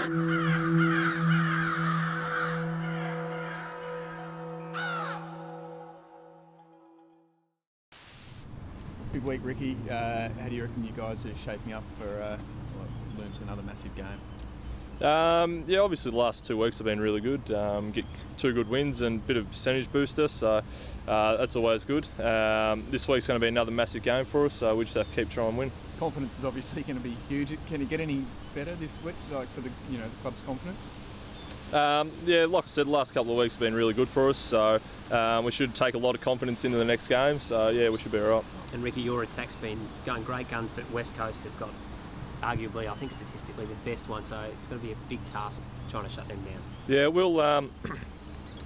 Big week, Ricky. How do you reckon you guys are shaping up for what looms another massive game? Yeah, obviously the last 2 weeks have been really good. Get 2 good wins and a bit of percentage booster, so that's always good. This week's going to be another massive game for us, so we just have to keep trying and win. Confidence is obviously going to be huge. Can it get any better this week, like for the the club's confidence? Yeah, like I said, the last couple of weeks have been really good for us, so we should take a lot of confidence into the next game, so yeah, we should be alright. And Ricky, your attack's been going great guns, but West Coast have got arguably, I think statistically, the best one, so it's going to be a big task trying to shut them down. Yeah, we'll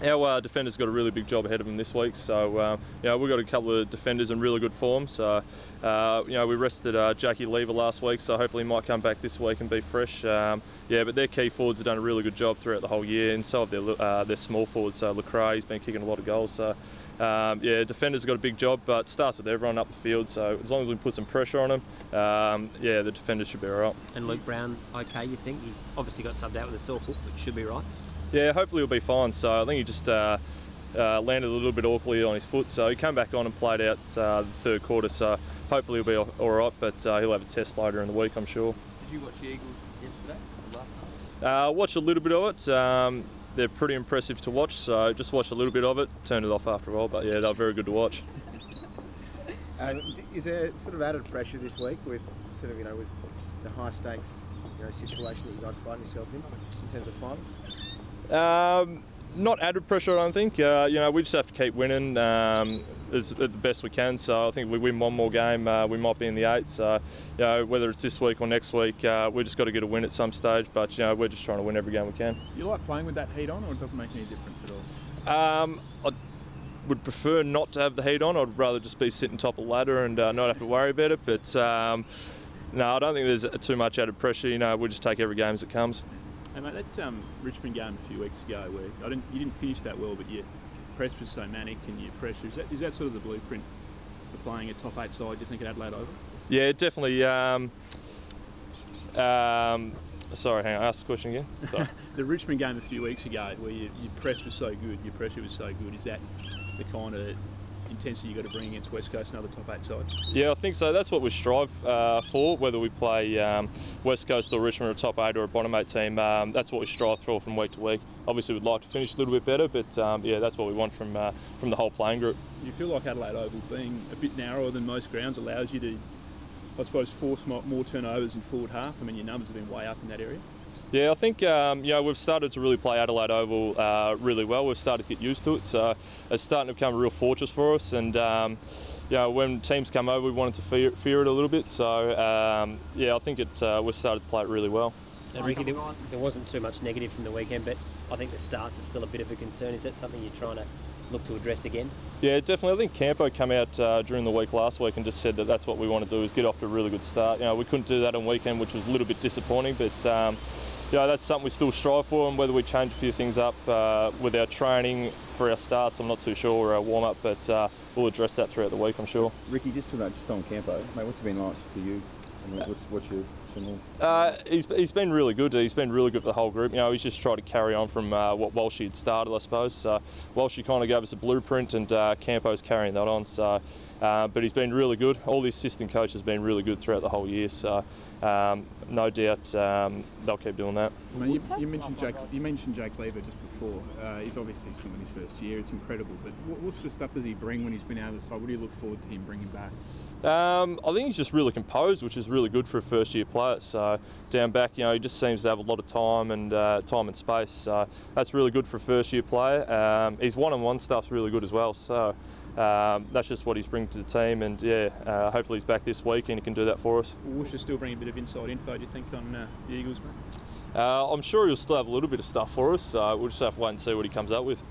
our defenders got a really big job ahead of them this week, so we've got a couple of defenders in really good form. So we rested Jackie Lever last week, so hopefully he might come back this week and be fresh. But their key forwards have done a really good job throughout the whole year, and so have their small forwards. So Lecrae's been kicking a lot of goals. So defenders have got a big job, but it starts with everyone up the field. So as long as we put some pressure on them, the defenders should be alright. And Luke Brown, okay, you think? He obviously got subbed out with a sore foot, but should be right. Yeah, hopefully he'll be fine. So I think he just landed a little bit awkwardly on his foot. So he came back on and played out the third quarter. So hopefully he'll be all right, but he'll have a test later in the week, I'm sure. Did you watch the Eagles yesterday, or last night? Watched a little bit of it. They're pretty impressive to watch, so just watched a little bit of it, turned it off after a while, but yeah, they're very good to watch. Is there sort of added pressure this week with sort of, with the high stakes, situation that you guys find yourself in terms of final? Not added pressure, I don't think. We just have to keep winning as the best we can. So I think if we win one more game, we might be in the 8. So whether it's this week or next week, we just got to get a win at some stage. But we're just trying to win every game we can. Do you like playing with that heat on, or it doesn't make any difference at all? I would prefer not to have the heat on. I'd rather just be sitting top of the ladder and not have to worry about it. But no, I don't think there's too much added pressure. We just take every game as it comes. Hey mate, that Richmond game a few weeks ago where you didn't finish that well, but your press was so manic and your pressure, is that sort of the blueprint for playing a top 8 side, do you think, at Adelaide Oval? Yeah, definitely. Sorry, hang on, ask the question again. Sorry. The Richmond game a few weeks ago where your press was so good, your pressure was so good, is that the kind of intensity you've got to bring against West Coast and other top 8 sides? Yeah, I think so. That's what we strive for, whether we play West Coast or Richmond or a top 8 or a bottom 8 team. That's what we strive for from week to week. Obviously we'd like to finish a little bit better, but that's what we want from the whole playing group. Do you feel like Adelaide Oval being a bit narrower than most grounds allows you to, I suppose, force more turnovers in forward half? I mean, your numbers have been way up in that area. Yeah, I think we've started to really play Adelaide Oval really well. We've started to get used to it, so it's starting to become a real fortress for us. And when teams come over, we wanted to fear it a little bit. So I think we've started to play it really well. And Ricky, there wasn't too much negative from the weekend, but I think the starts are still a bit of a concern. Is that something you're trying to look to address again? Yeah, definitely. I think Campo came out during the week last week and just said that that's what we want to do, is get off to a really good start. We couldn't do that on weekend, which was a little bit disappointing, but that's something we still strive for, and whether we change a few things up with our training for our starts, I'm not too sure, or our warm-up, but we'll address that throughout the week, I'm sure. Ricky, just on Campo, mate, what's it been like for you? What's your opinion? He's been really good. He's been really good for the whole group. He's just tried to carry on from what Walshy had started, I suppose. So Walshy kind of gave us a blueprint, and Campo's carrying that on. So, but he's been really good. All the assistant coaches have been really good throughout the whole year. So no doubt they'll keep doing that. You mentioned Jake Lever just before. He's obviously still in his first year. It's incredible. But what sort of stuff does he bring when he's been out of the side? What do you look forward to him bringing back? I think he's just really composed, which is really good for a first-year player. So down back, he just seems to have a lot of time and space. So that's really good for a first-year player. His one-on-one stuff's really good as well. So that's just what he's bringing to the team, and hopefully he's back this week and he can do that for us. Will Woosha still bring a bit of inside info, do you think, on the Eagles, mate? I'm sure he'll still have a little bit of stuff for us. So we'll just have to wait and see what he comes up with.